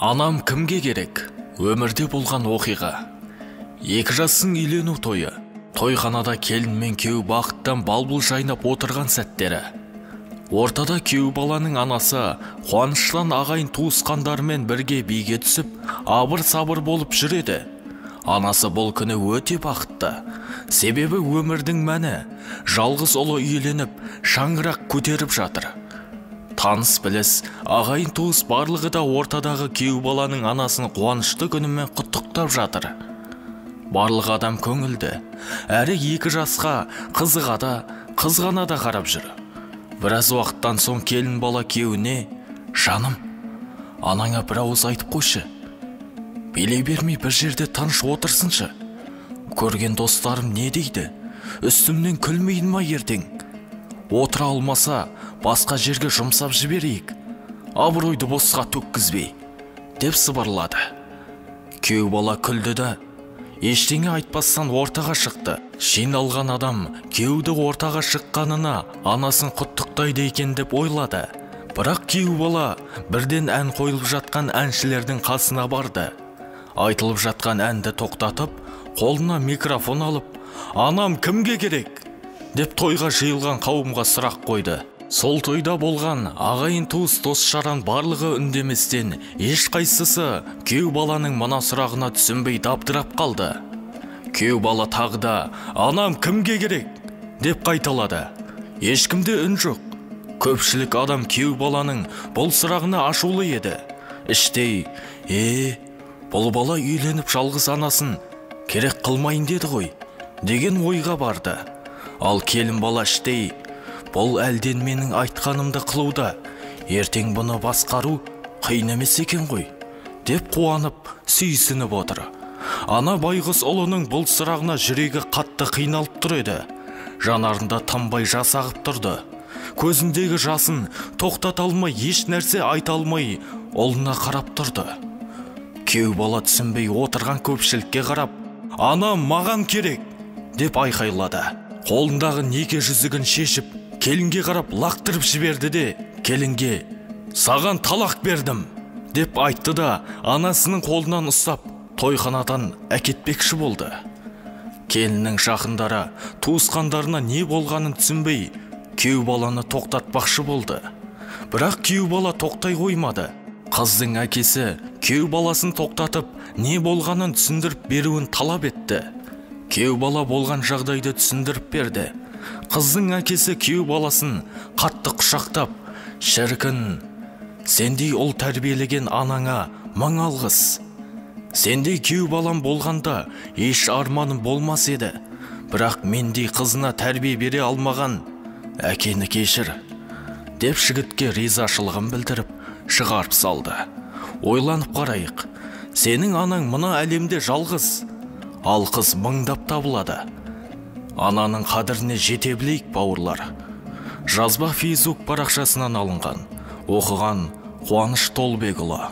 Анам кімге керек? Өмірде болған оқиға. 2 жастың үйлену тойы. Тойханада келін мен күйеу бақыттан балбұл жайнап отырған сәттері. Ортада күйеу баланың анасы қуаныштан ағайын туысқандарымен бірге биге түсіп, абыр-сабыр болып жүреді. Анасы бұл күні өте бақытты. Себебі өмірдің мәні жалғыз ұлы үйленіп, шаңырақ көтеріп жатыр. Таныс біліс, ағайын туыс барлығы да ортадағы күйеу баланың анасын қуанышты күнімен құттықтап жатыр. Барлық адам көңілді, әрі 2 жасқа қызыға да, қызғана да қарап жүр. Біраз уақыттан соң келін бала күйеуіне: "Жаным, анаңа бір ауыз айтып қойшы. Билей бермей бір жерде тыныш отырсыншы. Көрген достарым не дейді? Үстімнен күлмейін ма ертең? Отыра алмаса, басқа жерге жұмсап жіберейік. Абыройды босқа төккізбей", деп сыбырлады. Күйеу бала күлді да ештеңе айтпастан ортаға шықты. Жиналған адам күйеуді ортаға шыққанына анасын құттықтайды екен деп ойлады. Бірақ күйеу бала бірден ән қойылып жатқан әншілердің қасына барды. Айтылып жатқан әнді тоқтатып, қолына микрофон алып: "Анам кімге керек?" деп тойға жиылған қауымға сұрақ қойды. Сол тойда болған ағайын туыс дос-жаран барлығы үндеместен, ешқайсысы күйеу баланың мына сұрағына түсінбей дабдырап қалды. Күйеу бала тағы да "Анам кімге керек?" деп қайталады. Ешкімде үн жоқ. Көпшілік адам күйеу баланың бұл сұрағына ашулы еді. Іштей: "Бұл бала үйленіп жалғыз анасын керек қылмайын деді ғой" деген ойға барды. Ал келін бала іштей: "Бұл әлден менің айтқанымды қылуда, ертең бұны басқару қиын емес екен ғой" деп қуанып, сүйсініп отыр. Ана байғұс ұлының бұл сұрағына жүрегі қатты қиналып тұр еді. Жанарында тынбай жас ағып тұрды. Көзіндегі жасын тоқтата алмай, еш нәрсе айта алмай, ұлына қарап тұрды. Күйеу бала түсінбей отырған көпшілікке қарап: "Анам маған керек" деп айқайлады. Қолындағы неке жүзігін шешіп, келінге қарап лақтырып жіберді де, келінге: "Саған талақ бердім" деп айтты да, анасының қолынан ұстап, тойханадан әкетпекші болды. Келіннің жақындары туысқандарына не болғанын түсінбей, күйеу баланы тоқтатпақшы болды. Бірақ күйеу бала тоқтай қоймады. Қыздың әкесі күйеу баласын тоқтатып, не болғанын түсіндіріп беруін талап етті. Күйеу бала болған жағдайды түсіндіріп берді. Қыздың әкесі күйеу баласын қатты құшақтап: "Шіркін, сендей ұл тәрбиелеген анаңа мың алғыс. Сендей күйеу балам болғанда еш арманым болмас еді. Бірақ мендей қызына тәрбие бере алмаған әкені кешір" деп жігітке ризашылығын білдіріп шығарып салды. Ойланып қарайық. Сенің анаң мына әлемде жалғыз, ал қыз мыңдап табылады. Ананың қадіріне жете білейік, бауырлар. Жазба Facebook парақшасынан алынған. Оқыған Қуаныш Толбекұлы.